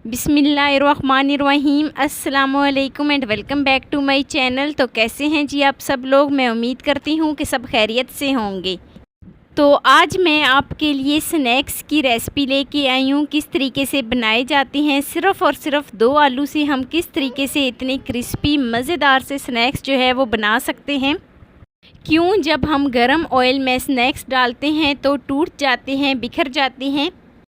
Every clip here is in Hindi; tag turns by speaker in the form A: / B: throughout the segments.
A: बिस्मिल्लाहिर्रहमानिर्रहीम अस्सलामुअलैकुम and welcome back to my channel. तो कैसे हैं जी आप सब लोग। मैं उम्मीद करती हूँ कि सब खैरियत से होंगे। तो आज मैं आपके लिए स्नैक्स की रेसिपी लेके आई हूँ, किस तरीके से बनाए जाते हैं। सिर्फ़ और सिर्फ 2 आलू से हम किस तरीके से इतने क्रिस्पी मज़ेदार से स्नैक्स जो है वो बना सकते हैं। क्यों जब हम गरम ऑयल में स्नैक्स डालते हैं तो टूट जाते हैं, बिखर जाते हैं,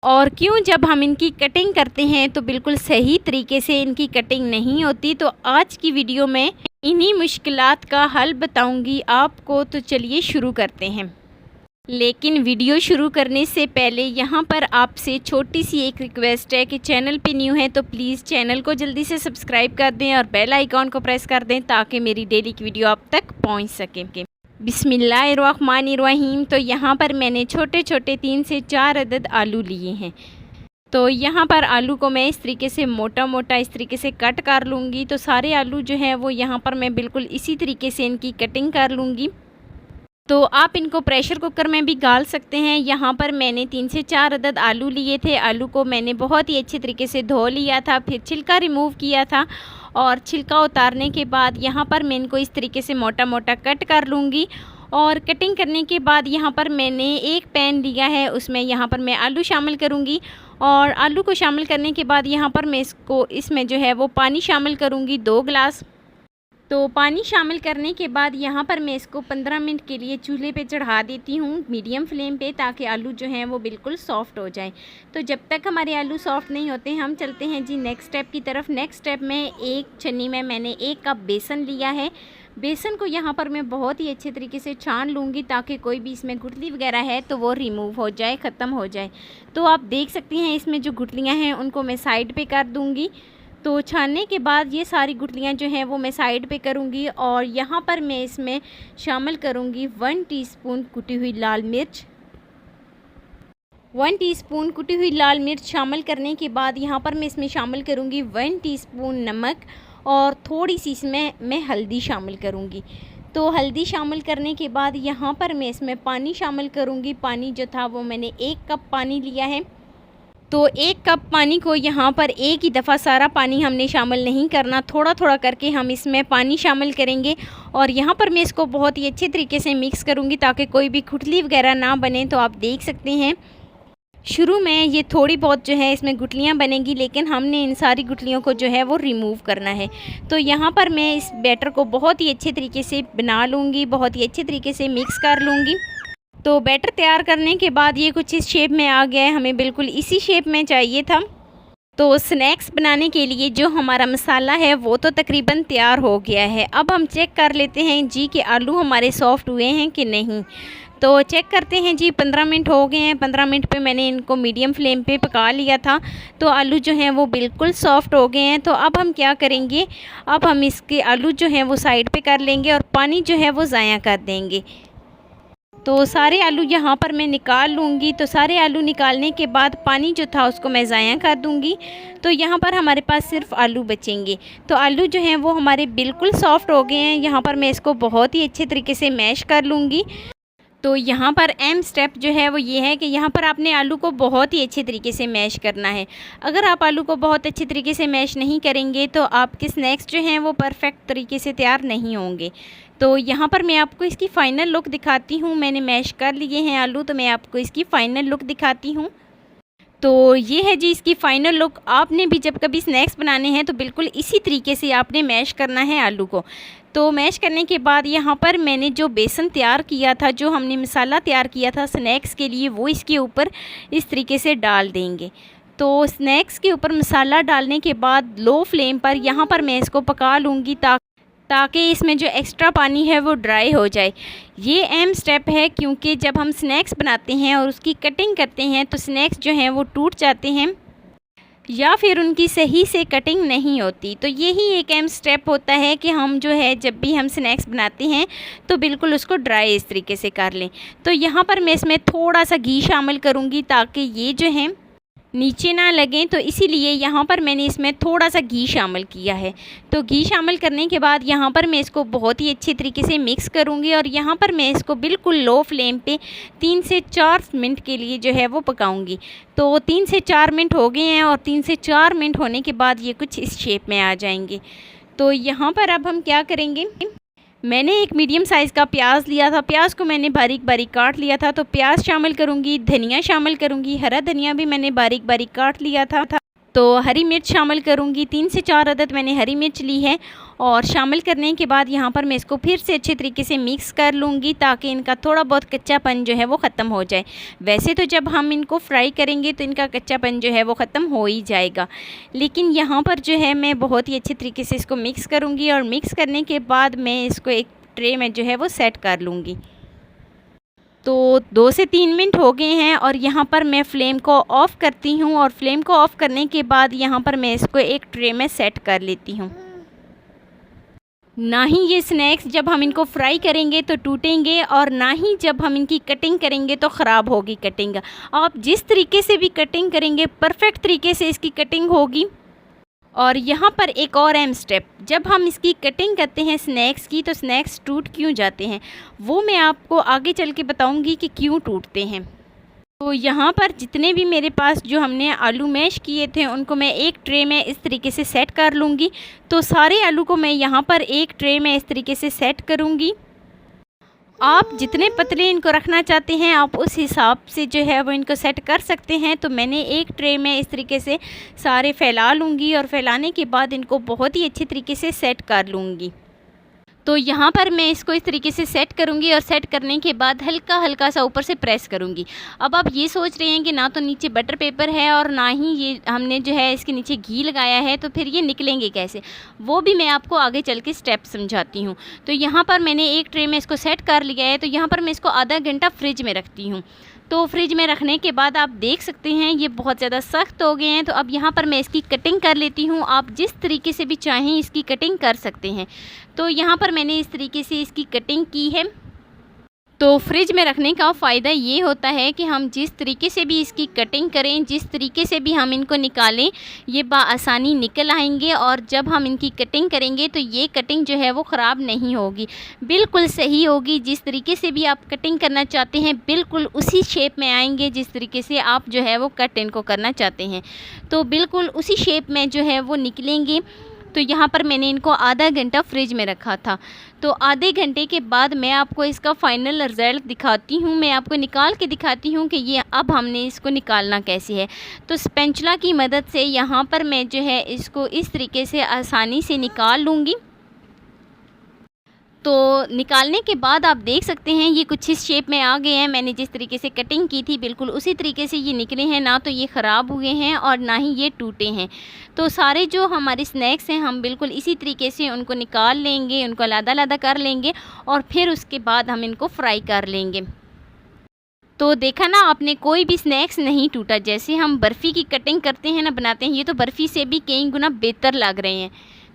A: और क्यों जब हम इनकी कटिंग करते हैं तो बिल्कुल सही तरीके से इनकी कटिंग नहीं होती। तो आज की वीडियो में इन्हीं मुश्किलात का हल बताऊंगी आपको। तो चलिए शुरू करते हैं। लेकिन वीडियो शुरू करने से पहले यहाँ पर आपसे छोटी सी एक रिक्वेस्ट है कि चैनल पे न्यू है तो प्लीज़ चैनल को जल्दी से सब्सक्राइब कर दें और बेल आइकॉन को प्रेस कर दें ताकि मेरी डेली की वीडियो आप तक पहुँच सके। बिस्मिल्लाहिर्रहमानिर्रहीम। तो यहाँ पर मैंने छोटे छोटे 3 से 4 अदद आलू लिए हैं। तो यहाँ पर आलू को मैं इस तरीके से मोटा मोटा इस तरीके से कट कर लूँगी। तो सारे आलू जो हैं वो यहाँ पर मैं बिल्कुल इसी तरीके से इनकी कटिंग कर लूँगी। तो आप इनको प्रेशर कुकर में भी गाल सकते हैं। यहाँ पर मैंने 3 से 4 अदद आलू लिए थे। आलू को मैंने बहुत ही अच्छे तरीके से धो लिया था, फिर छिलका रिमूव किया था, और छिलका उतारने के बाद यहाँ पर मैं इनको इस तरीके से मोटा मोटा कट कर लूँगी। और कटिंग करने के बाद यहाँ पर मैंने एक पैन लिया है, उसमें यहाँ पर मैं आलू शामिल करूँगी। और आलू को शामिल करने के बाद यहाँ पर मैं इसमें जो है वो पानी शामिल करूँगी 2 गिलास। तो पानी शामिल करने के बाद यहाँ पर मैं इसको 15 मिनट के लिए चूल्हे पे चढ़ा देती हूँ मीडियम फ्लेम पे, ताकि आलू जो हैं वो बिल्कुल सॉफ़्ट हो जाए। तो जब तक हमारे आलू सॉफ़्ट नहीं होते हम चलते हैं जी नेक्स्ट स्टेप की तरफ। नेक्स्ट स्टेप में एक छन्नी में मैंने 1 कप बेसन लिया है। बेसन को यहाँ पर मैं बहुत ही अच्छे तरीके से छान लूँगी ताकि कोई भी इसमें गुठली वगैरह है तो वो रिमूव हो जाए, ख़त्म हो जाए। तो आप देख सकती हैं इसमें जो गुठलियाँ हैं उनको मैं साइड पे कर दूँगी। तो छानने के बाद ये सारी गुठलियाँ जो हैं वो मैं साइड पे करूँगी। और यहाँ पर मैं इसमें शामिल करूँगी 1 टीस्पून कुटी हुई लाल मिर्च। 1 टीस्पून कुटी हुई लाल मिर्च शामिल करने के बाद यहाँ पर मैं इसमें शामिल करूँगी 1 टीस्पून नमक, और थोड़ी सी इसमें मैं हल्दी शामिल करूँगी। तो हल्दी शामिल करने के बाद यहाँ पर मैं इसमें पानी शामिल करूँगी। पानी जो था वो मैंने 1 कप पानी लिया है। तो 1 कप पानी को यहाँ पर एक ही दफ़ा सारा पानी हमने शामिल नहीं करना, थोड़ा थोड़ा करके हम इसमें पानी शामिल करेंगे। और यहाँ पर मैं इसको बहुत ही अच्छे तरीके से मिक्स करूँगी ताकि कोई भी गुठली वगैरह ना बने। तो आप देख सकते हैं शुरू में ये थोड़ी बहुत जो है इसमें गुठलियाँ बनेंगी, लेकिन हमने इन सारी गुठलियों को जो है वो रिमूव करना है। तो यहाँ पर मैं इस बैटर को बहुत ही अच्छे तरीके से बना लूँगी, बहुत ही अच्छे तरीके से मिक्स कर लूँगी। तो बैटर तैयार करने के बाद ये कुछ इस शेप में आ गया है, हमें बिल्कुल इसी शेप में चाहिए था। तो स्नैक्स बनाने के लिए जो हमारा मसाला है वो तो तकरीबन तैयार हो गया है। अब हम चेक कर लेते हैं जी कि आलू हमारे सॉफ़्ट हुए हैं कि नहीं। तो चेक करते हैं जी 15 मिनट हो गए हैं। 15 मिनट पे मैंने इनको मीडियम फ्लेम पे पका लिया था। तो आलू जो हैं वो बिल्कुल सॉफ़्ट हो गए हैं। तो अब हम क्या करेंगे, अब हम इसके आलू जो हैं वो साइड पे कर लेंगे और पानी जो है वो ज़ाया कर देंगे। तो सारे आलू यहाँ पर मैं निकाल लूँगी। तो सारे आलू निकालने के बाद पानी जो था उसको मैं ज़ाया कर दूँगी। तो यहाँ पर हमारे पास सिर्फ आलू बचेंगे। तो आलू जो हैं वो हमारे बिल्कुल सॉफ़्ट हो गए हैं। यहाँ पर मैं इसको बहुत ही अच्छे तरीके से मैश कर लूँगी। तो यहाँ पर अहम स्टेप जो है वो ये है कि यहाँ पर आपने आलू को बहुत ही अच्छे तरीके से मैश करना है। अगर आप आलू को बहुत अच्छे तरीके से मैश नहीं करेंगे तो आपके स्नैक्स जो हैं वो परफेक्ट तरीके से तैयार नहीं होंगे। तो यहाँ पर मैं आपको इसकी फ़ाइनल लुक दिखाती हूँ। मैंने मैश कर लिए हैं आलू, तो मैं आपको इसकी फ़ाइनल लुक दिखाती हूँ। तो ये है जी इसकी फ़ाइनल लुक। आपने भी जब कभी स्नैक्स बनाने हैं तो बिल्कुल इसी तरीके से आपने मैश करना है आलू को। तो मैश करने के बाद यहाँ पर मैंने जो बेसन तैयार किया था, जो हमने मसाला तैयार किया था स्नैक्स के लिए, वो इसके ऊपर इस तरीके से डाल देंगे। तो स्नैक्स के ऊपर मसाला डालने के बाद लो फ्लेम पर यहाँ पर मैं इसको पका लूँगी ताकि इसमें जो एक्स्ट्रा पानी है वो ड्राई हो जाए। ये अहम स्टेप है क्योंकि जब हम स्नैक्स बनाते हैं और उसकी कटिंग करते हैं तो स्नैक्स जो हैं वो टूट जाते हैं या फिर उनकी सही से कटिंग नहीं होती। तो यही एक अहम स्टेप होता है कि हम जो है जब भी हम स्नैक्स बनाते हैं तो बिल्कुल उसको ड्राई इस तरीके से कर लें। तो यहाँ पर मैं इसमें थोड़ा सा घी शामिल करूँगी ताकि ये जो है नीचे ना लगें, तो इसीलिए यहाँ पर मैंने इसमें थोड़ा सा घी शामिल किया है। तो घी शामिल करने के बाद यहाँ पर मैं इसको बहुत ही अच्छे तरीके से मिक्स करूँगी और यहाँ पर मैं इसको बिल्कुल लो फ्लेम पे 3 से 4 मिनट के लिए जो है वो पकाऊँगी। तो 3 से 4 मिनट हो गए हैं और 3 से 4 मिनट होने के बाद ये कुछ इस शेप में आ जाएंगे। तो यहाँ पर अब हम क्या करेंगे, मैंने एक मीडियम साइज़ का प्याज लिया था, प्याज को मैंने बारीक बारीक काट लिया था। तो प्याज शामिल करूँगी, धनिया शामिल करूँगी, हरा धनिया भी मैंने बारीक बारीक काट लिया था। तो हरी मिर्च शामिल करूँगी, 3 से 4 अदद मैंने हरी मिर्च ली है। और शामिल करने के बाद यहाँ पर मैं इसको फिर से अच्छे तरीके से मिक्स कर लूँगी ताकि इनका थोड़ा बहुत कच्चापन जो है वो ख़त्म हो जाए। वैसे तो जब हम इनको फ्राई करेंगे तो इनका कच्चापन जो है वो ख़त्म हो ही जाएगा, लेकिन यहाँ पर जो है मैं बहुत ही अच्छे तरीके से इसको मिक्स करूँगी और मिक्स करने के बाद मैं इसको एक ट्रे में जो है वो सेट कर लूँगी। तो 2 से 3 मिनट हो गए हैं और यहाँ पर मैं फ्लेम को ऑफ़ करती हूँ और फ्लेम को ऑफ़ करने के बाद यहाँ पर मैं इसको एक ट्रे में सेट कर लेती हूँ। ना ही ये स्नैक्स जब हम इनको फ्राई करेंगे तो टूटेंगे और ना ही जब हम इनकी कटिंग करेंगे तो ख़राब होगी कटिंग। आप जिस तरीके से भी कटिंग करेंगे परफेक्ट तरीके से इसकी कटिंग होगी। और यहाँ पर एक और अहम स्टेप, जब हम इसकी कटिंग करते हैं स्नैक्स की तो स्नैक्स टूट क्यों जाते हैं वो मैं आपको आगे चल के बताऊँगी कि क्यों टूटते हैं। तो यहाँ पर जितने भी मेरे पास जो हमने आलू मैश किए थे उनको मैं एक ट्रे में इस तरीके से सेट कर लूँगी। तो सारे आलू को मैं यहाँ पर एक ट्रे में इस तरीके से सेट करूँगी। आप जितने पतले इनको रखना चाहते हैं आप उस हिसाब से जो है वो इनको सेट कर सकते हैं। तो मैंने एक ट्रे में इस तरीके से सारे फैला लूँगी और फैलाने के बाद इनको बहुत ही अच्छे तरीके से सेट कर लूँगी। तो यहाँ पर मैं इसको इस तरीके से सेट करूँगी और सेट करने के बाद हल्का हल्का सा ऊपर से प्रेस करूँगी। अब आप ये सोच रहे हैं कि ना तो नीचे बटर पेपर है और ना ही ये हमने जो है इसके नीचे घी लगाया है, तो फिर ये निकलेंगे कैसे, वो भी मैं आपको आगे चल के स्टेप समझाती हूँ। तो यहाँ पर मैंने एक ट्रे में इसको सेट कर लिया है। तो यहाँ पर मैं इसको आधा घंटा फ्रिज में रखती हूँ। तो फ्रिज में रखने के बाद आप देख सकते हैं ये बहुत ज़्यादा सख्त हो गए हैं। तो अब यहाँ पर मैं इसकी कटिंग कर लेती हूँ। आप जिस तरीके से भी चाहें इसकी कटिंग कर सकते हैं। तो यहाँ पर मैंने इस तरीके से इसकी कटिंग की है। तो फ्रिज में रखने का फ़ायदा ये होता है कि हम जिस तरीके से भी इसकी कटिंग करें, जिस तरीके से भी हम इनको निकालें, ये बआसानी निकल आएंगे और जब हम इनकी कटिंग करेंगे तो ये कटिंग जो है वो ख़राब नहीं होगी, बिल्कुल सही होगी। जिस तरीके से भी आप कटिंग करना चाहते हैं बिल्कुल उसी शेप में आएंगे जिस तरीके से आप जो है वो कट इनको करना चाहते हैं। तो बिल्कुल उसी शेप में जो है वो निकलेंगे। तो यहाँ पर मैंने इनको आधा घंटा फ्रिज में रखा था। तो आधे घंटे के बाद मैं आपको इसका फ़ाइनल रिज़ल्ट दिखाती हूँ। मैं आपको निकाल के दिखाती हूँ कि ये अब हमने इसको निकालना कैसे है। तो स्पैचुला की मदद से यहाँ पर मैं जो है इसको इस तरीके से आसानी से निकाल लूँगी। तो निकालने के बाद आप देख सकते हैं ये कुछ इस शेप में आ गए हैं। मैंने जिस तरीके से कटिंग की थी बिल्कुल उसी तरीके से ये निकले हैं, ना तो ये ख़राब हुए हैं और ना ही ये टूटे हैं। तो सारे जो हमारे स्नैक्स हैं हम बिल्कुल इसी तरीके से उनको निकाल लेंगे, उनको अलग-अलग कर लेंगे और फिर उसके बाद हम इनको फ्राई कर लेंगे। तो देखा ना आपने, कोई भी स्नैक्स नहीं टूटा। जैसे हम बर्फ़ी की कटिंग करते हैं ना, बनाते हैं, ये तो बर्फ़ी से भी कई गुना बेहतर लग रहे हैं।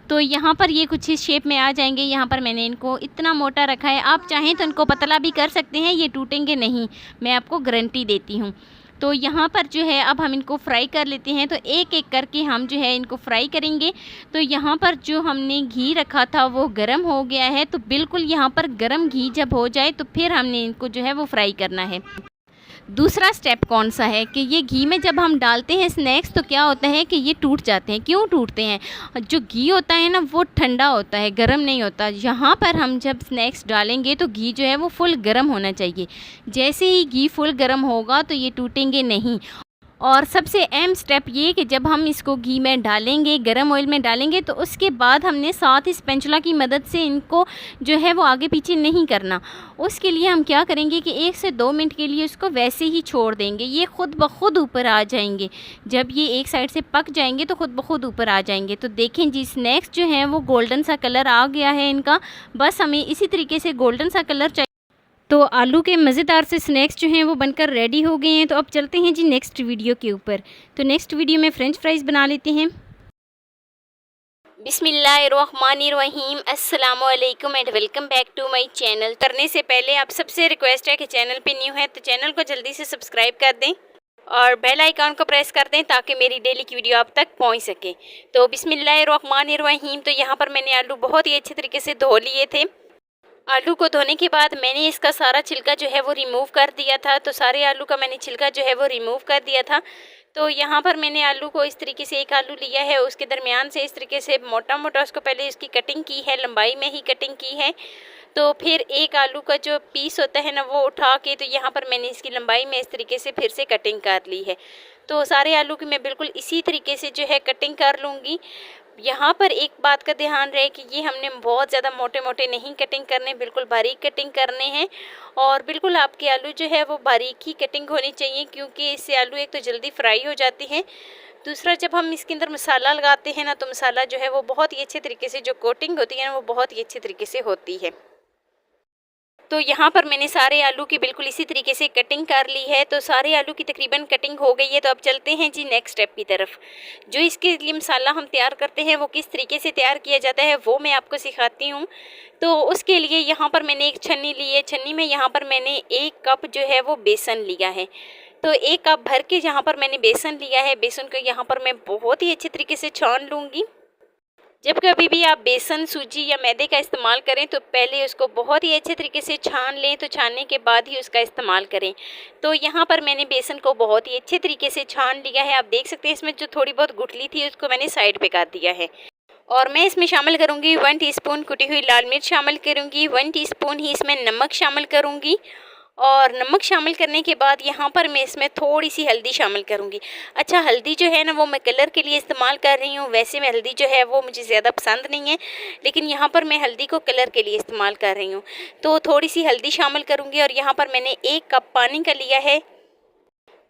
A: तो यहाँ पर ये कुछ इस शेप में आ जाएंगे। यहाँ पर मैंने इनको इतना मोटा रखा है, आप चाहें तो इनको पतला भी कर सकते हैं, ये टूटेंगे नहीं, मैं आपको गारंटी देती हूँ। तो यहाँ पर जो है अब हम इनको फ्राई कर लेते हैं। तो एक एक करके हम जो है इनको फ्राई करेंगे। तो यहाँ पर जो हमने घी रखा था वो गर्म हो गया है। तो बिल्कुल यहाँ पर गर्म घी जब हो जाए तो फिर हमने इनको जो है वो फ्राई करना है। दूसरा स्टेप कौन सा है कि ये घी में जब हम डालते हैं स्नैक्स तो क्या होता है कि ये टूट जाते हैं। क्यों टूटते हैं? जो घी होता है ना वो ठंडा होता है, गर्म नहीं होता। यहाँ पर हम जब स्नैक्स डालेंगे तो घी जो है वो फुल गर्म होना चाहिए। जैसे ही घी फुल गर्म होगा तो ये टूटेंगे नहीं। और सबसे अहम स्टेप ये कि जब हम इसको घी में डालेंगे, गरम ऑयल में डालेंगे, तो उसके बाद हमने साथ ही स्पैचुला की मदद से इनको जो है वो आगे पीछे नहीं करना। उसके लिए हम क्या करेंगे कि 1 से 2 मिनट के लिए इसको वैसे ही छोड़ देंगे। ये ख़ुद ब खुद ऊपर आ जाएंगे। जब ये एक साइड से पक जाएंगे तो ख़ुद ब खुद ऊपर आ जाएंगे। तो देखें जी, स्नैक्स जो हैं वो गोल्डन सा कलर आ गया है इनका। बस हमें इसी तरीके से गोल्डन सा कलर चाहिए। तो आलू के मज़ेदार से स्नैक्स जो हैं वो बनकर रेडी हो गए हैं। तो अब चलते हैं जी नेक्स्ट वीडियो के ऊपर। तो नेक्स्ट वीडियो में फ़्रेंच फ्राइज़ बना लेते हैं। बिस्मिल्लाहिर्रहमानिर्रहीम, अस्सलामु अलैकुम and welcome back to my channel. करने से पहले आप सबसे रिक्वेस्ट है कि चैनल पे न्यू है तो चैनल को जल्दी से सब्सक्राइब कर दें और बेल आइकन को प्रेस कर दें ताकि मेरी डेली की वीडियो आप तक पहुंच सके। तो बिस्मिल्लाहिर्रहमानिर्रहीम। तो यहाँ पर मैंने आलू बहुत ही अच्छे तरीके से धो लिए थे। आलू को धोने के बाद मैंने इसका सारा छिलका जो है वो रिमूव कर दिया था। तो सारे आलू का मैंने छिलका जो है वो रिमूव कर दिया था। तो यहाँ पर मैंने आलू को इस तरीके से, एक आलू लिया है, उसके दरमियान से इस तरीके से मोटा मोटा उसको पहले इसकी कटिंग की है, लंबाई में ही कटिंग की है। तो फिर एक आलू का जो पीस होता है ना वो उठा के, तो यहाँ पर मैंने इसकी लंबाई में इस तरीके से फिर से कटिंग कर ली है। तो सारे आलू की मैं बिल्कुल इसी तरीके से जो है कटिंग कर लूँगी। यहाँ पर एक बात का ध्यान रहे कि ये हमने बहुत ज़्यादा मोटे मोटे नहीं कटिंग करने, बिल्कुल बारीक कटिंग करने हैं। और बिल्कुल आपके आलू जो है वो बारीक ही कटिंग होनी चाहिए, क्योंकि इससे आलू एक तो जल्दी फ्राई हो जाते हैं, दूसरा जब हम इसके अंदर मसाला लगाते हैं ना तो मसाला जो है वो बहुत ही अच्छे तरीके से, जो कोटिंग होती है ना वो बहुत ही अच्छे तरीके से होती है। तो यहाँ पर मैंने सारे आलू की बिल्कुल इसी तरीके से कटिंग कर ली है। तो सारे आलू की तकरीबन कटिंग हो गई है। तो अब चलते हैं जी नेक्स्ट स्टेप की तरफ। जो इसके लिए मसाला हम तैयार करते हैं वो किस तरीके से तैयार किया जाता है वो मैं आपको सिखाती हूँ। तो उसके लिए यहाँ पर मैंने एक छन्नी ली है। छन्नी में यहाँ पर मैंने 1 कप जो है वो बेसन लिया है। तो 1 कप भर के यहाँ पर मैंने बेसन लिया है। बेसन को यहाँ पर मैं बहुत ही अच्छे तरीके से छान लूँगी। जब कभी भी आप बेसन, सूजी या मैदे का इस्तेमाल करें तो पहले उसको बहुत ही अच्छे तरीके से छान लें, तो छानने के बाद ही उसका इस्तेमाल करें। तो यहाँ पर मैंने बेसन को बहुत ही अच्छे तरीके से छान लिया है। आप देख सकते हैं इसमें जो थोड़ी बहुत गुठली थी उसको मैंने साइड पे कर दिया है। और मैं इसमें शामिल करूँगी 1 टीस्पून कुटी हुई लाल मिर्च शामिल करूँगी, 1 टीस्पून ही इसमें नमक शामिल करूँगी। और नमक शामिल करने के बाद यहाँ पर मैं इसमें थोड़ी सी हल्दी शामिल करूँगी। अच्छा, हल्दी जो है ना वो मैं कलर के लिए इस्तेमाल कर रही हूँ। वैसे में हल्दी जो है वो मुझे ज़्यादा पसंद नहीं है, लेकिन यहाँ पर मैं हल्दी को कलर के लिए इस्तेमाल कर रही हूँ। तो थोड़ी सी हल्दी शामिल करूँगी। और यहाँ पर मैंने 1 कप पानी का लिया है।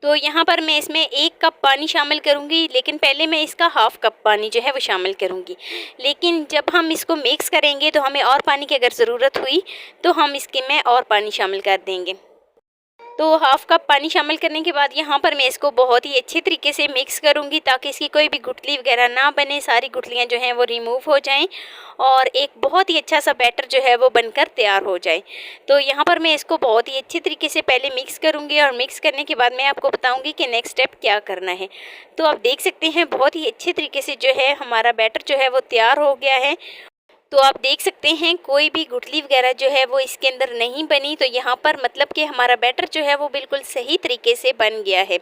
A: तो यहाँ पर मैं इसमें 1 कप पानी शामिल करूँगी, लेकिन पहले मैं इसका हाफ़ कप पानी जो है वो शामिल करूँगी। लेकिन जब हम इसको मिक्स करेंगे तो हमें और पानी की अगर ज़रूरत हुई तो हम इसके में और पानी शामिल कर देंगे। तो हाफ़ कप पानी शामिल करने के बाद यहाँ पर मैं इसको बहुत ही अच्छे तरीके से मिक्स करूँगी ताकि इसकी कोई भी गुठली वगैरह ना बने, सारी गुठलियाँ जो हैं वो रिमूव हो जाएं और एक बहुत ही अच्छा सा बैटर जो है वो बनकर तैयार हो जाए। तो यहाँ पर मैं इसको बहुत ही अच्छे तरीके से पहले मिक्स करूँगी और मिक्स करने के बाद मैं आपको बताऊँगी कि नेक्स्ट स्टेप क्या करना है। तो आप देख सकते हैं बहुत ही अच्छे तरीके से जो है हमारा बैटर जो है वो तैयार हो गया है। तो आप देख सकते हैं कोई भी गुठली वगैरह जो है वो इसके अंदर नहीं बनी। तो यहाँ पर मतलब कि हमारा बैटर जो है वो बिल्कुल सही तरीके से बन गया है।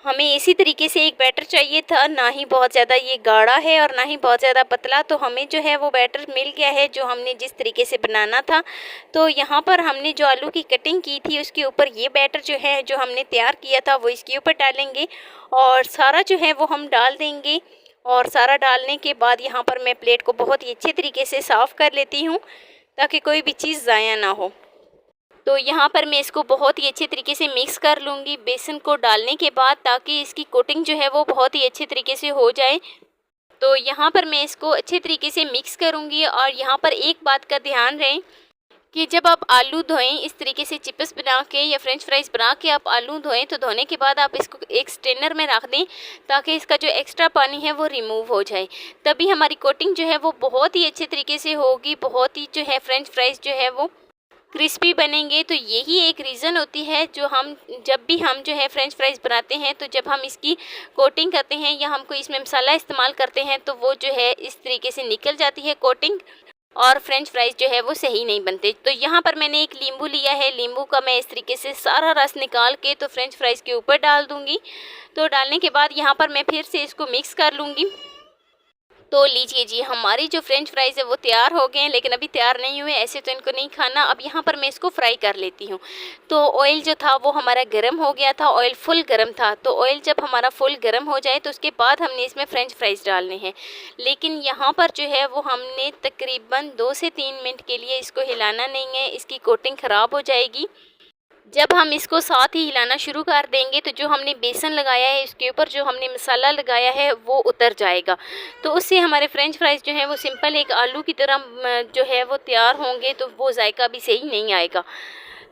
A: हमें इसी तरीके से एक बैटर चाहिए था, ना ही बहुत ज़्यादा ये गाढ़ा है और ना ही बहुत ज़्यादा पतला। तो हमें जो है वो बैटर मिल गया है जो हमने जिस तरीके से बनाना था। तो यहाँ पर हमने जो आलू की कटिंग की थी उसके ऊपर ये बैटर जो है जो हमने तैयार किया था वो इसके ऊपर डालेंगे और सारा जो है वो हम डाल देंगे। और सारा डालने के बाद यहाँ पर मैं प्लेट को बहुत ही अच्छे तरीके से साफ़ कर लेती हूँ ताकि कोई भी चीज़ ज़ाया ना हो। तो यहाँ पर मैं इसको बहुत ही अच्छे तरीके से मिक्स कर लूँगी बेसन को डालने के बाद, ताकि इसकी कोटिंग जो है वो बहुत ही अच्छे तरीके से हो जाए। तो यहाँ पर मैं इसको अच्छे तरीके से मिक्स करूँगी। और यहाँ पर एक बात का ध्यान रहे कि जब आप आलू धोएं इस तरीके से चिप्स बना के या फ्रेंच फ्राइज़ बना के आप आलू धोएं, तो धोने के बाद आप इसको एक स्ट्रेनर में रख दें ताकि इसका जो एक्स्ट्रा पानी है वो रिमूव हो जाए। तभी हमारी कोटिंग जो है वो बहुत ही अच्छे तरीके से होगी, बहुत ही जो है फ्रेंच फ्राइज़ जो है वो क्रिस्पी बनेंगे। तो यही एक रीज़न होती है जो हम जब भी हम जो है फ्रेंच फ्राइज़ बनाते हैं, तो जब हम इसकी कोटिंग करते हैं या हम कोई इसमें मसाला इस्तेमाल करते हैं तो वो जो है इस तरीके से निकल जाती है कोटिंग और फ्रेंच फ्राइज़ जो है वो सही नहीं बनते। तो यहाँ पर मैंने एक नींबू लिया है। नींबू का मैं इस तरीके से सारा रस निकाल के तो फ्रेंच फ्राइज़ के ऊपर डाल दूँगी। तो डालने के बाद यहाँ पर मैं फिर से इसको मिक्स कर लूँगी। तो लीजिए जी, हमारी जो फ्रेंच फ्राइज़ है वो तैयार हो गए हैं, लेकिन अभी तैयार नहीं हुए, ऐसे तो इनको नहीं खाना। अब यहाँ पर मैं इसको फ्राई कर लेती हूँ। तो ऑयल जो था वो हमारा गर्म हो गया था, ऑयल फुल गर्म था। तो ऑयल जब हमारा फुल गर्म हो जाए तो उसके बाद हमने इसमें फ्रेंच फ्राइज़ डालने हैं। लेकिन यहाँ पर जो है वो हमने तकरीबन 2 से 3 मिनट के लिए इसको हिलाना नहीं है, इसकी कोटिंग ख़राब हो जाएगी। जब हम इसको साथ ही हिलाना शुरू कर देंगे तो जो हमने बेसन लगाया है इसके ऊपर जो हमने मसाला लगाया है वो उतर जाएगा। तो उससे हमारे फ्रेंच फ्राइज़ जो हैं वो सिंपल एक आलू की तरह जो है वो तैयार होंगे, तो वो जायका भी सही नहीं आएगा।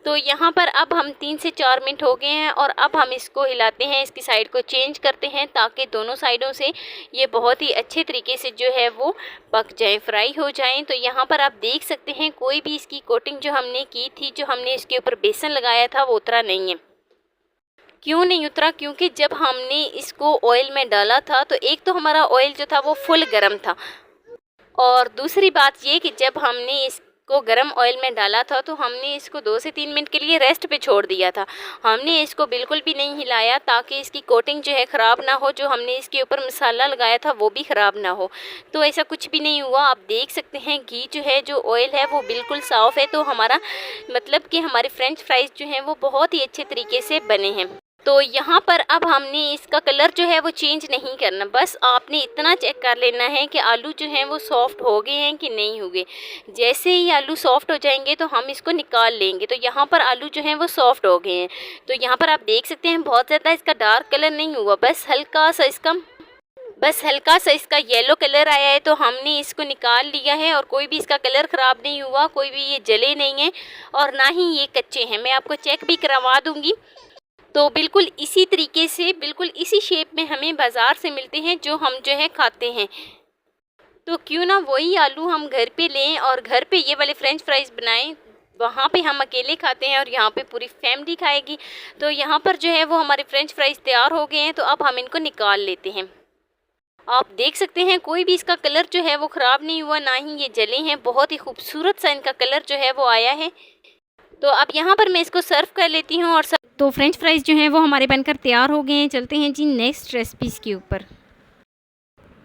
A: तो यहाँ पर अब हम 3 से 4 मिनट हो गए हैं और अब हम इसको हिलाते हैं, इसकी साइड को चेंज करते हैं ताकि दोनों साइडों से ये बहुत ही अच्छे तरीके से जो है वो पक जाएं, फ्राई हो जाएं। तो यहाँ पर आप देख सकते हैं कोई भी इसकी कोटिंग जो हमने की थी, जो हमने इसके ऊपर बेसन लगाया था वो उतरा नहीं है। क्यों नहीं उतरा? क्योंकि जब हमने इसको ऑयल में डाला था तो एक तो हमारा ऑयल जो था वो फुल गर्म था, और दूसरी बात ये कि जब हमने इसको गर्म ऑयल में डाला था तो हमने इसको 2 से 3 मिनट के लिए रेस्ट पे छोड़ दिया था। हमने इसको बिल्कुल भी नहीं हिलाया ताकि इसकी कोटिंग जो है ख़राब ना हो, जो हमने इसके ऊपर मसाला लगाया था वो भी ख़राब ना हो। तो ऐसा कुछ भी नहीं हुआ। आप देख सकते हैं घी जो है, जो ऑयल है वो बिल्कुल साफ़ है। तो हमारा मतलब कि हमारे फ्रेंच फ्राइज़ जो हैं वो बहुत ही अच्छे तरीके से बने हैं। तो यहाँ पर अब हमने इसका कलर जो है वो चेंज नहीं करना, बस आपने इतना चेक कर लेना है कि आलू जो हैं वो सॉफ़्ट हो गए हैं कि नहीं हो गए। जैसे ही आलू सॉफ़्ट हो जाएंगे तो हम इसको निकाल लेंगे। तो यहाँ पर आलू जो हैं वो सॉफ़्ट हो गए हैं। तो यहाँ पर आप देख सकते हैं बहुत ज़्यादा इसका डार्क कलर नहीं हुआ, बस हल्का सा इसका येलो कलर आया है। तो हमने इसको निकाल लिया है और कोई भी इसका कलर ख़राब नहीं हुआ, कोई भी ये जले नहीं है और ना ही ये कच्चे हैं। मैं आपको चेक भी करवा दूँगी। तो बिल्कुल इसी तरीके से, बिल्कुल इसी शेप में हमें बाज़ार से मिलते हैं जो हम जो है खाते हैं। तो क्यों ना वही आलू हम घर पे लें और घर पे ये वाले फ्रेंच फ्राइज़ बनाएं। वहाँ पे हम अकेले खाते हैं और यहाँ पे पूरी फैमिली खाएगी। तो यहाँ पर जो है वो हमारे फ्रेंच फ्राइज़ तैयार हो गए हैं। तो अब हम इनको निकाल लेते हैं। आप देख सकते हैं कोई भी इसका कलर जो है वो ख़राब नहीं हुआ, ना ही ये जले हैं। बहुत ही खूबसूरत सा इनका कलर जो है वो आया है। तो अब यहाँ पर मैं इसको सर्व कर लेती हूँ। और तो फ्रेंच फ्राइज़ जो हैं वो हमारे बनकर तैयार हो गए हैं। चलते हैं जी नेक्स्ट रेसिपीज़ के ऊपर।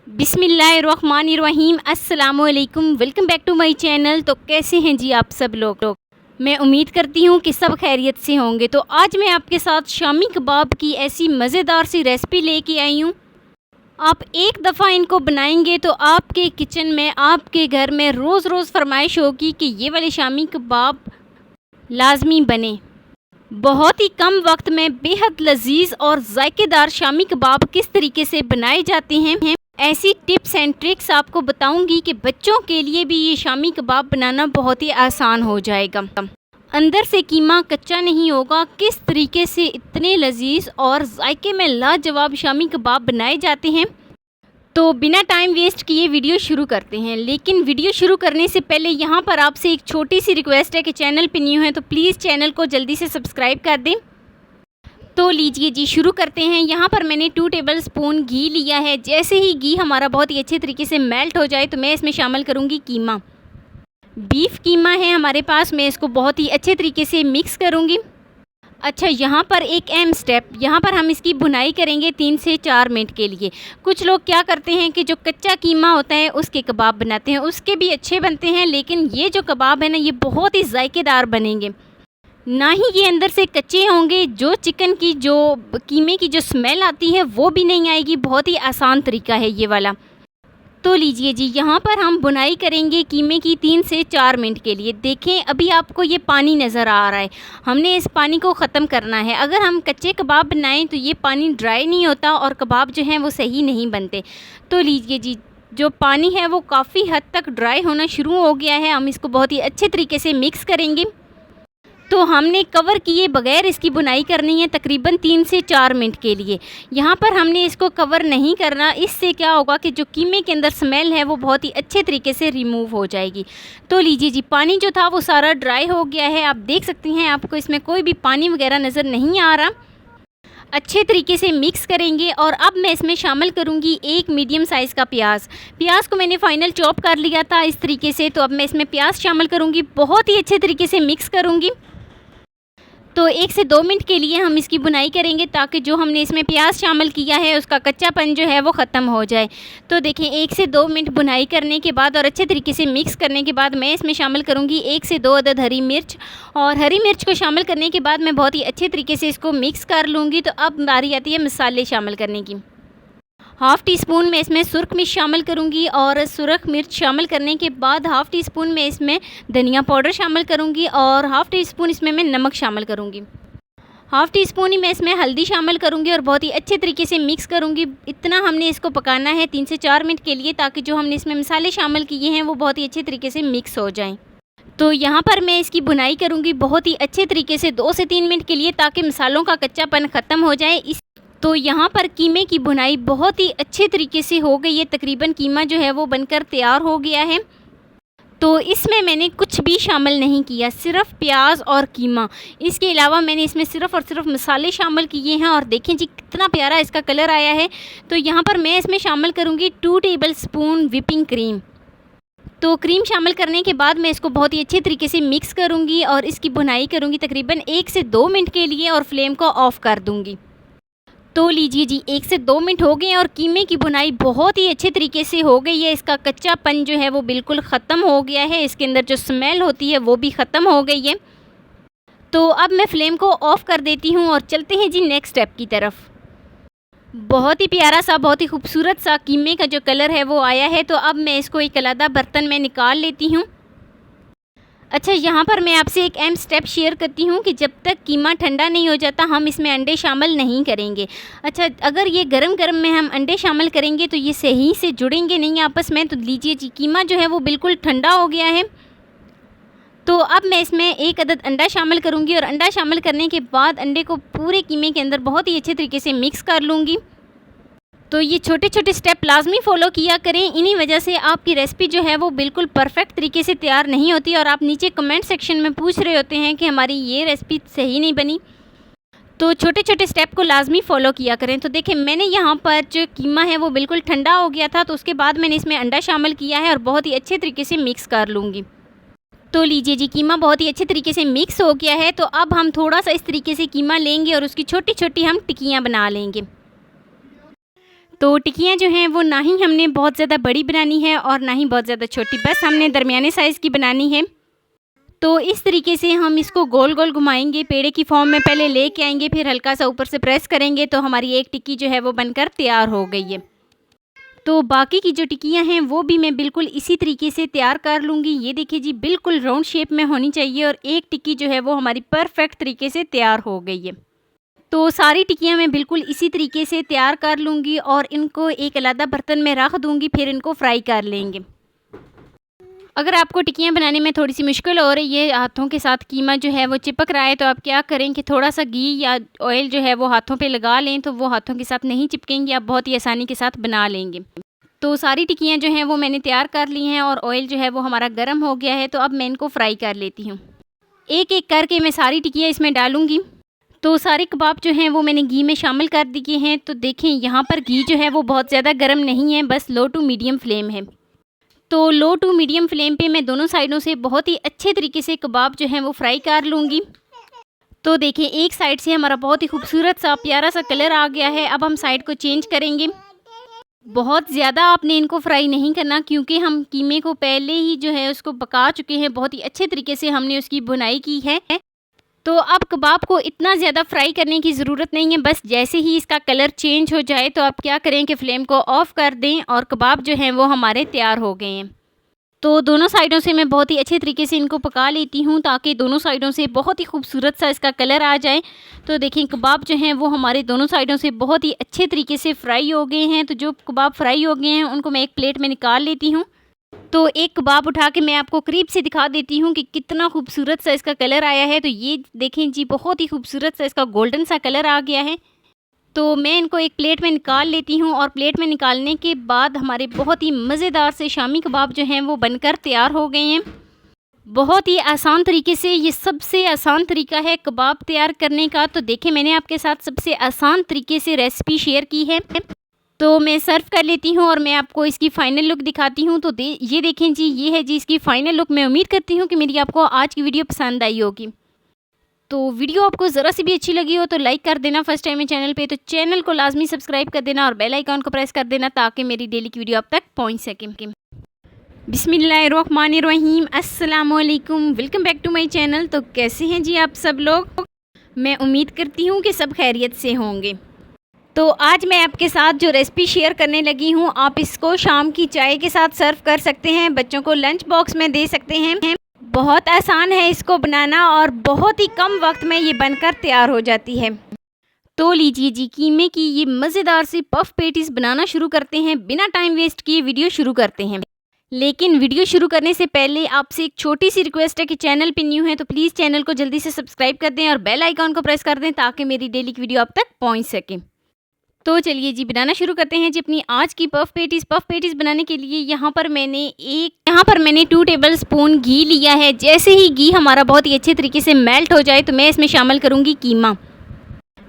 A: बिस्मिल्लाहिर्रहमानिर्रहीम, अस्सलाम वालेकुम, welcome back to my channel. तो कैसे हैं जी आप सब लोग? मैं उम्मीद करती हूँ कि सब खैरियत से होंगे। तो आज मैं आपके साथ शामी कबाब की ऐसी मज़ेदार सी रेसिपी लेके आई हूँ। आप एक दफ़ा इनको बनाएंगे तो आपके किचन में, आपके घर में रोज़ रोज़ फरमाइश होगी कि ये वाले शामी कबाब लाजमी बने। बहुत ही कम वक्त में बेहद लजीज और जायकेदार शामी कबाब किस तरीके से बनाए जाते हैं, ऐसी टिप्स एंड ट्रिक्स आपको बताऊंगी कि बच्चों के लिए भी ये शामी कबाब बनाना बहुत ही आसान हो जाएगा। अंदर से कीमा कच्चा नहीं होगा। किस तरीके से इतने लजीज और जायके में लाजवाब शामी कबाब बनाए जाते हैं। तो बिना टाइम वेस्ट किए वीडियो शुरू करते हैं। लेकिन वीडियो शुरू करने से पहले यहाँ पर आपसे एक छोटी सी रिक्वेस्ट है कि चैनल पे न्यू है तो प्लीज़ चैनल को जल्दी से सब्सक्राइब कर दें। तो लीजिए जी शुरू करते हैं। यहाँ पर मैंने 2 टेबल स्पून घी लिया है। जैसे ही घी हमारा बहुत ही अच्छे तरीके से मेल्ट हो जाए तो मैं इसमें शामिल करूँगी कीमा। बीफ कीमा है हमारे पास, मैं इसको बहुत ही अच्छे तरीके से मिक्स करूँगी। अच्छा, यहाँ पर एक अहम स्टेप, यहाँ पर हम इसकी भुनाई करेंगे 3 से 4 मिनट के लिए। कुछ लोग क्या करते हैं कि जो कच्चा कीमा होता है उसके कबाब बनाते हैं, उसके भी अच्छे बनते हैं। लेकिन ये जो कबाब है ना, ये बहुत ही जायकेदार बनेंगे। ना ही ये अंदर से कच्चे होंगे, जो चिकन की, जो कीमे की जो स्मेल आती है वो भी नहीं आएगी। बहुत ही आसान तरीका है ये वाला। तो लीजिए जी, यहाँ पर हम बुनाई करेंगे कीमे की 3 से 4 मिनट के लिए। देखें अभी आपको ये पानी नज़र आ रहा है, हमने इस पानी को ख़त्म करना है। अगर हम कच्चे कबाब बनाएं तो ये पानी ड्राई नहीं होता और कबाब जो हैं वो सही नहीं बनते। तो लीजिए जी, जो पानी है वो काफ़ी हद तक ड्राई होना शुरू हो गया है। हम इसको बहुत ही अच्छे तरीके से मिक्स करेंगे। तो हमने कवर किए बगैर इसकी बुनाई करनी है तकरीबन 3 से 4 मिनट के लिए। यहाँ पर हमने इसको कवर नहीं करना, इससे क्या होगा कि जो कीमे के अंदर स्मेल है वो बहुत ही अच्छे तरीके से रिमूव हो जाएगी। तो लीजिए जी, पानी जो था वो सारा ड्राई हो गया है। आप देख सकती हैं, आपको इसमें कोई भी पानी वगैरह नज़र नहीं आ रहा। अच्छे तरीके से मिक्स करेंगे और अब मैं इसमें शामिल करूंगी एक मीडियम साइज़ का प्याज। प्याज को मैंने फाइनल चॉप कर लिया था इस तरीके से। तो अब मैं इसमें प्याज शामिल करूंगी, बहुत ही अच्छे तरीके से मिक्स करूंगी। तो 1 से 2 मिनट के लिए हम इसकी बुनाई करेंगे ताकि जो हमने इसमें प्याज शामिल किया है उसका कच्चापन जो है वो ख़त्म हो जाए। तो देखें 1 से 2 मिनट बुनाई करने के बाद और अच्छे तरीके से मिक्स करने के बाद मैं इसमें शामिल करूंगी 1 से 2 अदद हरी मिर्च। और हरी मिर्च को शामिल करने के बाद मैं बहुत ही अच्छे तरीके से इसको मिक्स कर लूँगी। तो अब बारी आती है मसाले शामिल करने की। हाफ़ टी स्पून में इसमें सुरख मिर्च शामिल करूंगी और सुरख मिर्च शामिल करने के बाद हाफ़ टी स्पून में इसमें धनिया पाउडर शामिल करूंगी और हाफ़ टी स्पून इसमें मैं नमक शामिल करूंगी। हाफ़ टी स्पून ही मैं इसमें हल्दी शामिल करूंगी और बहुत ही अच्छे तरीके से मिक्स करूंगी। इतना हमने इसको पकाना है 3 से 4 मिनट के लिए ताकि जो हमने इसमें मसाले शामिल किए हैं वो बहुत ही अच्छे तरीके से मिक्स हो जाएँ। तो यहाँ पर मैं इसकी बुनाई करूँगी बहुत ही अच्छे तरीके से 2 से 3 मिनट के लिए ताकि मसालों का कच्चापन ख़त्म हो जाए। तो यहाँ पर कीमे की बुनाई बहुत ही अच्छे तरीके से हो गई है। तकरीबन कीमा जो है वो बनकर तैयार हो गया है। तो इसमें मैंने कुछ भी शामिल नहीं किया, सिर्फ प्याज और कीमा। इसके अलावा मैंने इसमें सिर्फ और सिर्फ मसाले शामिल किए हैं और देखें जी कितना प्यारा इसका कलर आया है। तो यहाँ पर मैं इसमें शामिल करूँगी 2 टेबलस्पून व्हिपिंग क्रीम। तो क्रीम शामिल करने के बाद मैं इसको बहुत ही अच्छे तरीके से मिक्स करूँगी और इसकी भुनाई करूँगी तकरीबन 1 से 2 मिनट के लिए और फ्लेम को ऑफ़ कर दूँगी। तो लीजिए जी 1 से 2 मिनट हो गए और कीमे की भुनाई बहुत ही अच्छे तरीके से हो गई है। इसका कच्चापन जो है वो बिल्कुल ख़त्म हो गया है, इसके अंदर जो स्मेल होती है वो भी ख़त्म हो गई है। तो अब मैं फ्लेम को ऑफ़ कर देती हूँ और चलते हैं जी नेक्स्ट स्टेप की तरफ। बहुत ही प्यारा सा, बहुत ही खूबसूरत सा कीमे का जो कलर है वो आया है। तो अब मैं इसको एक अलग बर्तन में निकाल लेती हूँ। अच्छा, यहाँ पर मैं आपसे एक अहम स्टेप शेयर करती हूँ कि जब तक कीमा ठंडा नहीं हो जाता हम इसमें अंडे शामिल नहीं करेंगे। अच्छा, अगर ये गरम गरम में हम अंडे शामिल करेंगे तो ये सही से जुड़ेंगे नहीं आपस में। तो लीजिए जी कीमा जो है वो बिल्कुल ठंडा हो गया है। तो अब मैं इसमें एक अदद अंडा शामिल करूँगी और अंडा शामिल करने के बाद अंडे को पूरे कीमे के अंदर बहुत ही अच्छे तरीके से मिक्स कर लूँगी। तो ये छोटे छोटे स्टेप लाजमी फ़ॉलो किया करें, इन्हीं वजह से आपकी रेसिपी जो है वो बिल्कुल परफेक्ट तरीके से तैयार नहीं होती और आप नीचे कमेंट सेक्शन में पूछ रहे होते हैं कि हमारी ये रेसिपी सही नहीं बनी। तो छोटे छोटे स्टेप को लाजमी फ़ॉलो किया करें। तो देखें मैंने यहाँ पर जो कीमा है वो बिल्कुल ठंडा हो गया था, तो उसके बाद मैंने इसमें अंडा शामिल किया है और बहुत ही अच्छे तरीके से मिक्स कर लूँगी। तो लीजिए जी कीमा बहुत ही अच्छे तरीके से मिक्स हो गया है। तो अब हम थोड़ा सा इस तरीके से कीमा लेंगे और उसकी छोटी छोटी हम टिक्कियाँ बना लेंगे। तो टिक्कियाँ जो हैं वो ना ही हमने बहुत ज़्यादा बड़ी बनानी है और ना ही बहुत ज़्यादा छोटी, बस हमने दरमियाने साइज़ की बनानी है। तो इस तरीके से हम इसको गोल गोल घुमाएंगे, पेड़े की फॉर्म में पहले लेके आएंगे, फिर हल्का सा ऊपर से प्रेस करेंगे तो हमारी एक टिक्की जो है वो बनकर तैयार हो गई है। तो बाकी की जो टिक्कियाँ हैं वो भी मैं बिल्कुल इसी तरीके से तैयार कर लूँगी। ये देखिए जी बिल्कुल राउंड शेप में होनी चाहिए और एक टिक्की जो है वो हमारी परफेक्ट तरीके से तैयार हो गई है। तो सारी टिक्कियाँ मैं बिल्कुल इसी तरीके से तैयार कर लूँगी और इनको एक अलग बर्तन में रख दूँगी, फिर इनको फ्राई कर लेंगे। अगर आपको टिक्कियाँ बनाने में थोड़ी सी मुश्किल हो रही है, हाथों के साथ कीमा जो है वो चिपक रहा है, तो आप क्या करें कि थोड़ा सा घी या ऑयल जो है वो हाथों पे लगा लें, तो वो हाथों के साथ नहीं चिपकेंगी, आप बहुत ही आसानी के साथ बना लेंगे। तो सारी टिक्कियाँ जो हैं वो मैंने तैयार कर ली हैं और ऑयल जो है वो हमारा गर्म हो गया है। तो अब मैं इनको फ्राई कर लेती हूँ। एक एक करके मैं सारी टिक्कियाँ इसमें डालूँगी। तो सारे कबाब जो हैं वो मैंने घी में शामिल कर दिए हैं। तो देखें यहाँ पर घी जो है वो बहुत ज़्यादा गर्म नहीं है, बस लो टू मीडियम फ्लेम है। तो लो टू मीडियम फ्लेम पे मैं दोनों साइडों से बहुत ही अच्छे तरीके से कबाब जो हैं वो फ्राई कर लूँगी। तो देखिए एक साइड से हमारा बहुत ही खूबसूरत सा प्यारा सा कलर आ गया है। अब हम साइड को चेंज करेंगे। बहुत ज़्यादा आपने इनको फ्राई नहीं करना, क्योंकि हम कीमे को पहले ही जो है उसको पका चुके हैं, बहुत ही अच्छे तरीके से हमने उसकी भुनाई की है। तो अब कबाब को इतना ज़्यादा फ्राई करने की ज़रूरत नहीं है, बस जैसे ही इसका कलर चेंज हो जाए तो आप क्या करें कि फ्लेम को ऑफ़ कर दें और कबाब जो हैं वो हमारे तैयार हो गए हैं। तो दोनों साइडों से मैं बहुत ही अच्छे तरीके से इनको पका लेती हूँ ताकि दोनों साइडों से बहुत ही खूबसूरत सा इसका कलर आ जाए। तो देखें कबाब जो हैं वो हमारे दोनों साइडों से बहुत ही अच्छे तरीके से फ्राई हो गए हैं। तो जो कबाब फ्राई हो गए हैं उनको मैं एक प्लेट में निकाल लेती हूँ। तो एक कबाब उठा के मैं आपको करीब से दिखा देती हूँ कि कितना खूबसूरत सा इसका कलर आया है। तो ये देखें जी बहुत ही खूबसूरत सा इसका गोल्डन सा कलर आ गया है। तो मैं इनको एक प्लेट में निकाल लेती हूँ और प्लेट में निकालने के बाद हमारे बहुत ही मज़ेदार से शामी कबाब जो हैं वो बनकर तैयार हो गए हैं। बहुत ही आसान तरीके से, ये सबसे आसान तरीका है कबाब तैयार करने का। तो देखें मैंने आपके साथ सबसे आसान तरीके से रेसिपी शेयर की है। तो मैं सर्व कर लेती हूँ और मैं आपको इसकी फ़ाइनल लुक दिखाती हूँ। तो ये देखें जी, ये है जी इसकी फ़ाइनल लुक। मैं उम्मीद करती हूँ कि मेरी आपको आज की वीडियो पसंद आई होगी। तो वीडियो आपको ज़रा सी भी अच्छी लगी हो तो लाइक कर देना। फर्स्ट टाइम है चैनल पे तो चैनल को लाजमी सब्सक्राइब कर देना और बेल आइकॉन को प्रेस कर देना ताकि मेरी डेली की वीडियो आप तक पहुँच सके। बिस्मिल्लाहिर्रहमानिर्रहीम, अस्सलाम वालेकुम, welcome back to my channel. तो कैसे हैं जी आप सब लोग? मैं उम्मीद करती हूँ कि सब खैरियत से होंगे। तो आज मैं आपके साथ जो रेसिपी शेयर करने लगी हूँ, आप इसको शाम की चाय के साथ सर्व कर सकते हैं, बच्चों को लंच बॉक्स में दे सकते हैं। बहुत आसान है इसको बनाना और बहुत ही कम वक्त में ये बनकर तैयार हो जाती है। तो लीजिए जी कीमे की ये मज़ेदार सी पफ पेटीज़ बनाना शुरू करते हैं। बिना टाइम वेस्ट किए वीडियो शुरू करते हैं। लेकिन वीडियो शुरू करने से पहले आपसे एक छोटी सी रिक्वेस्ट है कि चैनल पे न्यू है तो प्लीज़ चैनल को जल्दी से सब्सक्राइब कर दें और बेल आइकॉन को प्रेस कर दें ताकि मेरी डेली की वीडियो आप तक पहुँच सके। तो चलिए जी बनाना शुरू करते हैं जी अपनी आज की पफ पेटीज़। पफ पेटीज़ बनाने के लिए यहाँ पर मैंने 2 टेबल स्पून घी लिया है। जैसे ही घी हमारा बहुत ही अच्छे तरीके से मेल्ट हो जाए तो मैं इसमें शामिल करूँगी कीमा।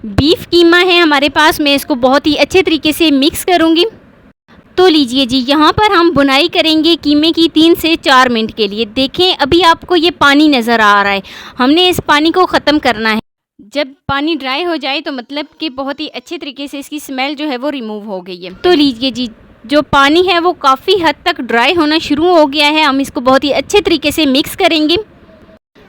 A: बीफ कीमा है हमारे पास, मैं इसको बहुत ही अच्छे तरीके से मिक्स करूँगी। तो लीजिए जी, यहाँ पर हम बुनाई करेंगे कीमे की 3 से 4 मिनट के लिए। देखें अभी आपको ये पानी नज़र आ रहा है, हमने इस पानी को ख़त्म करना है। जब पानी ड्राई हो जाए तो मतलब कि बहुत ही अच्छे तरीके से इसकी स्मेल जो है वो रिमूव हो गई है। तो लीजिए जी, जो पानी है वो काफ़ी हद तक ड्राई होना शुरू हो गया है। हम इसको बहुत ही अच्छे तरीके से मिक्स करेंगे।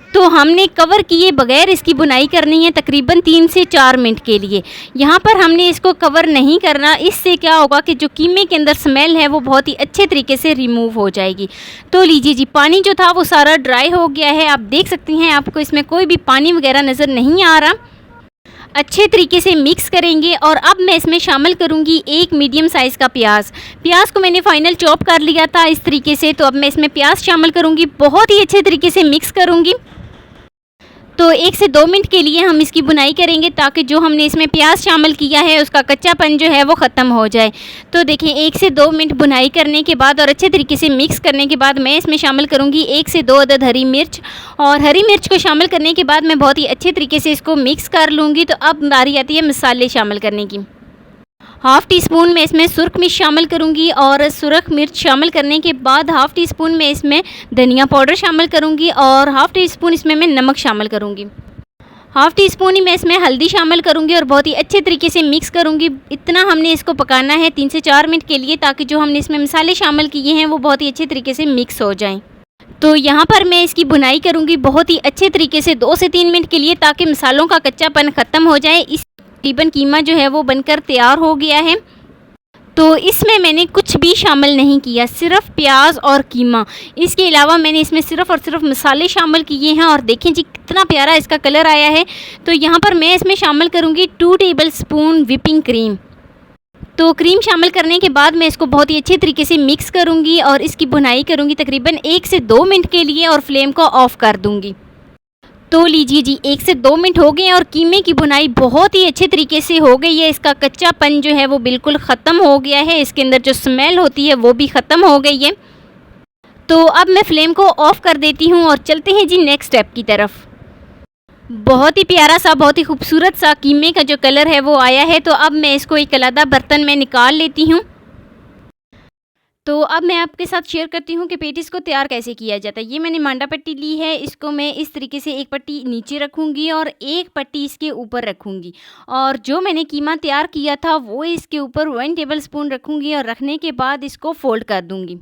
A: तो हमने कवर किए बगैर इसकी बुनाई करनी है तकरीबन 3 से 4 मिनट के लिए। यहाँ पर हमने इसको कवर नहीं करना, इससे क्या होगा कि जो कीमे के अंदर स्मेल है वो बहुत ही अच्छे तरीके से रिमूव हो जाएगी। तो लीजिए जी, पानी जो था वो सारा ड्राई हो गया है। आप देख सकती हैं, आपको इसमें कोई भी पानी वगैरह नज़र नहीं आ रहा। अच्छे तरीके से मिक्स करेंगे और अब मैं इसमें शामिल करूंगी 1 मीडियम साइज़ का प्याज। प्याज को मैंने फाइनल चॉप कर लिया था इस तरीके से। तो अब मैं इसमें प्याज शामिल करूंगी, बहुत ही अच्छे तरीके से मिक्स करूंगी। तो 1 से 2 मिनट के लिए हम इसकी बुनाई करेंगे ताकि जो हमने इसमें प्याज शामिल किया है उसका कच्चापन जो है वो ख़त्म हो जाए। तो देखें 1 से 2 मिनट बुनाई करने के बाद और अच्छे तरीके से मिक्स करने के बाद मैं इसमें शामिल करूंगी 1 से 2 अदद हरी मिर्च। और हरी मिर्च को शामिल करने के बाद मैं बहुत ही अच्छे तरीके से इसको मिक्स कर लूँगी। तो अब बारी आती है मसाले शामिल करने की। हाफ़ टी स्पून में इसमें सुरख मिर्च शामिल करूंगी और सुरख मिर्च शामिल करने के बाद हाफ़ टी स्पून में इसमें धनिया पाउडर शामिल करूंगी और हाफ़ टी स्पून इसमें मैं नमक शामिल करूंगी। हाफ़ टी स्पून ही मैं इसमें हल्दी शामिल करूंगी और बहुत ही अच्छे तरीके से मिक्स करूंगी। इतना हमने इसको पकाना है 3 से 4 मिनट के लिए ताकि जो हमने इसमें मसाले शामिल किए हैं वो बहुत ही अच्छे तरीके से मिक्स हो जाएँ। तो यहाँ पर मैं इसकी बुनाई करूँगी बहुत ही अच्छे तरीके से 2 से 3 मिनट के लिए ताकि मसालों का कच्चापन ख़त्म हो जाए। इस तकरीबन कीमा जो है वो बनकर तैयार हो गया है। तो इसमें मैंने कुछ भी शामिल नहीं किया, सिर्फ प्याज और कीमा। इसके अलावा मैंने इसमें सिर्फ और सिर्फ मसाले शामिल किए हैं और देखें जी कितना प्यारा इसका कलर आया है। तो यहाँ पर मैं इसमें शामिल करूँगी 2 टेबल स्पून व्हिपिंग क्रीम। तो क्रीम शामिल करने के बाद मैं इसको बहुत ही अच्छे तरीके से मिक्स करूँगी और इसकी बुनाई करूँगी तकरीबन 1 से 2 मिनट के लिए और फ्लेम को ऑफ़ कर दूँगी। तो लीजिए जी, 1 से 2 मिनट हो गए और कीमे की बुनाई बहुत ही अच्छे तरीके से हो गई है। इसका कच्चापन जो है वो बिल्कुल ख़त्म हो गया है, इसके अंदर जो स्मेल होती है वो भी ख़त्म हो गई है। तो अब मैं फ्लेम को ऑफ़ कर देती हूँ और चलते हैं जी नेक्स्ट स्टेप की तरफ। बहुत ही प्यारा सा, बहुत ही खूबसूरत सा कीमे का जो कलर है वो आया है। तो अब मैं इसको एक अलग बर्तन में निकाल लेती हूँ। तो अब मैं आपके साथ शेयर करती हूँ कि पेटीज़ को तैयार कैसे किया जाता है। ये मैंने मांडा पट्टी ली है, इसको मैं इस तरीके से एक पट्टी नीचे रखूँगी और एक पट्टी इसके ऊपर रखूँगी और जो मैंने कीमा तैयार किया था वो इसके ऊपर 1 टेबल स्पून रखूँगी और रखने के बाद इसको फ़ोल्ड कर दूँगी।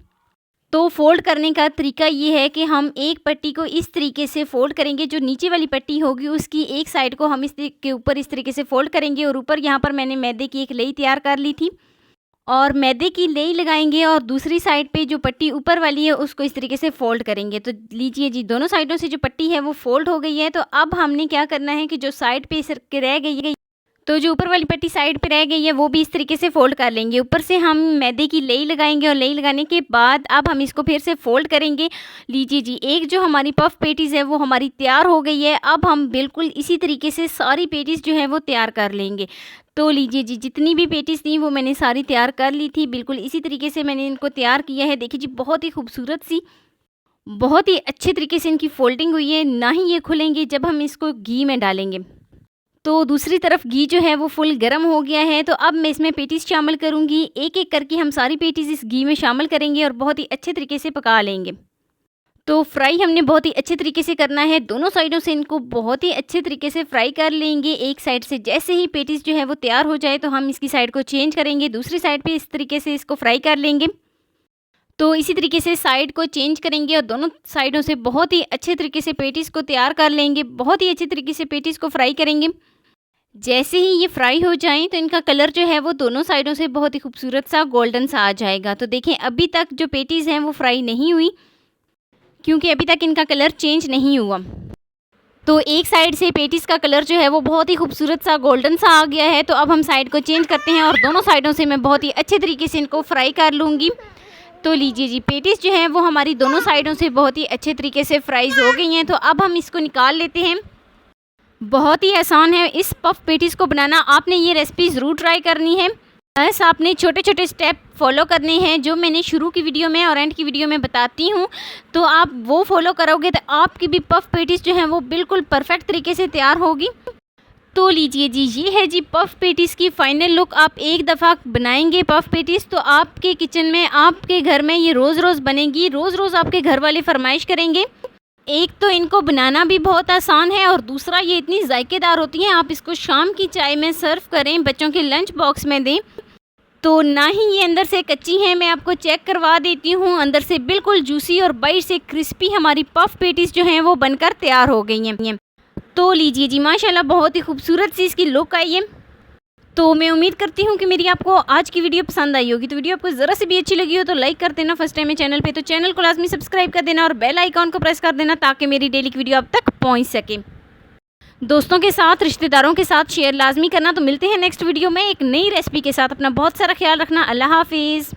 A: तो फ़ोल्ड करने का तरीका ये है कि हम एक पट्टी को इस तरीके से फ़ोल्ड करेंगे, जो नीचे वाली पट्टी होगी उसकी एक साइड को हम इसके ऊपर इस तरीके से फ़ोल्ड करेंगे और ऊपर यहाँ पर मैंने मैदे की एक लेई तैयार कर ली थी और मैदे की लेई लगाएंगे और दूसरी साइड पे जो पट्टी ऊपर वाली है उसको इस तरीके से फ़ोल्ड करेंगे। तो लीजिए जी, दोनों साइडों से जो पट्टी है वो फ़ोल्ड हो गई है। तो अब हमने क्या करना है कि जो साइड पे रह गई है, तो जो ऊपर वाली पट्टी साइड पे रह गई है वो भी इस तरीके से फ़ोल्ड कर लेंगे। ऊपर से हम मैदे की लेई लगाएंगे और लेई लगाने के बाद अब हम इसको फिर से फ़ोल्ड करेंगे। लीजिए जी, एक जो हमारी पफ पेटीज़ है वो हमारी तैयार हो गई है। अब हम बिल्कुल इसी तरीके से सारी पेटीज़ जो है वो तैयार कर लेंगे। तो लीजिए जी, जितनी भी पेटीज़ थी वो मैंने सारी तैयार कर ली थी। बिल्कुल इसी तरीके से मैंने इनको तैयार किया है। देखिए जी, बहुत ही खूबसूरत सी, बहुत ही अच्छे तरीके से इनकी फ़ोल्डिंग हुई है। ना ही ये खुलेंगे जब हम इसको घी में डालेंगे। तो दूसरी तरफ घी जो है वो फुल गर्म हो गया है। तो अब मैं इसमें पेटीज़ शामिल करूँगी। एक एक करके हम सारी पेटीज़ इस घी में शामिल करेंगे और बहुत ही अच्छे तरीके से पका लेंगे। तो फ्राई हमने बहुत ही अच्छे तरीके से करना है, दोनों साइडों से इनको बहुत ही अच्छे तरीके से फ्राई कर लेंगे। एक साइड से जैसे ही पेटीज़ जो है वो तैयार हो जाए तो हम इसकी साइड को चेंज करेंगे, दूसरी साइड पे इस तरीके से इसको फ्राई कर लेंगे। तो इसी तरीके से साइड को चेंज करेंगे और दोनों साइडों से बहुत ही अच्छे तरीके से पेटीज़ को तैयार कर लेंगे। बहुत ही अच्छे तरीके से पेटीज़ को फ्राई करेंगे। जैसे ही ये फ्राई हो जाएं तो इनका कलर जो है वो दोनों साइडों से बहुत ही खूबसूरत सा गोल्डन सा आ जाएगा। तो देखें, अभी तक जो पेटीज़ हैं वो फ्राई नहीं हुई क्योंकि अभी तक इनका कलर चेंज नहीं हुआ। तो एक साइड से पेटीज़ का कलर जो है वो बहुत ही खूबसूरत सा गोल्डन सा आ गया है। तो अब हम साइड को चेंज करते हैं और दोनों साइडों से मैं बहुत ही अच्छे तरीके से इनको फ्राई कर लूँगी। तो लीजिए जी, पेटीज़ जो है वो हमारी दोनों साइडों से बहुत ही अच्छे तरीके से फ्राइज़ हो गई हैं। तो अब हम इसको निकाल लेते हैं। बहुत ही आसान है इस पफ पेटीज़ को बनाना। आपने ये रेसिपी ज़रूर ट्राई करनी है। बस आपने छोटे छोटे स्टेप फॉलो करने हैं जो मैंने शुरू की वीडियो में और एंड की वीडियो में बताती हूँ। तो आप वो फॉलो करोगे तो आपकी भी पफ पेटीज़ जो हैं वो बिल्कुल परफेक्ट तरीके से तैयार होगी। तो लीजिए जी, ये है जी पफ पेटीज़ की फ़ाइनल लुक। आप एक दफ़ा बनाएंगे पफ पेटीज़ तो आपके किचन में, आपके घर में ये रोज़ रोज़ बनेगी। रोज़ रोज़ आपके घर वाले फरमाइश करेंगे। एक तो इनको बनाना भी बहुत आसान है और दूसरा ये इतनी जायकेदार होती हैं। आप इसको शाम की चाय में सर्व करें, बच्चों के लंच बॉक्स में दें। तो ना ही ये अंदर से कच्ची हैं, मैं आपको चेक करवा देती हूँ। अंदर से बिल्कुल जूसी और बाहर से क्रिस्पी हमारी पफ पेटीज़ जो हैं वो बनकर तैयार हो गई हैं। तो लीजिए जी, माशाल्लाह बहुत ही खूबसूरत सी इसकी लुक आई है। तो मैं उम्मीद करती हूँ कि मेरी आपको आज की वीडियो पसंद आई होगी। तो वीडियो आपको ज़रा से भी अच्छी लगी हो तो लाइक कर देना। फर्स्ट टाइम है चैनल पे तो चैनल को लाजमी सब्सक्राइब कर देना और बेल आइकॉन को प्रेस कर देना ताकि मेरी डेली की वीडियो आप तक पहुँच सके। दोस्तों के साथ, रिश्तेदारों के साथ शेयर लाजमी करना। तो मिलते हैं नेक्स्ट वीडियो में एक नई रेसिपी के साथ। अपना बहुत सारा ख्याल रखना। अल्लाह हाफिज़।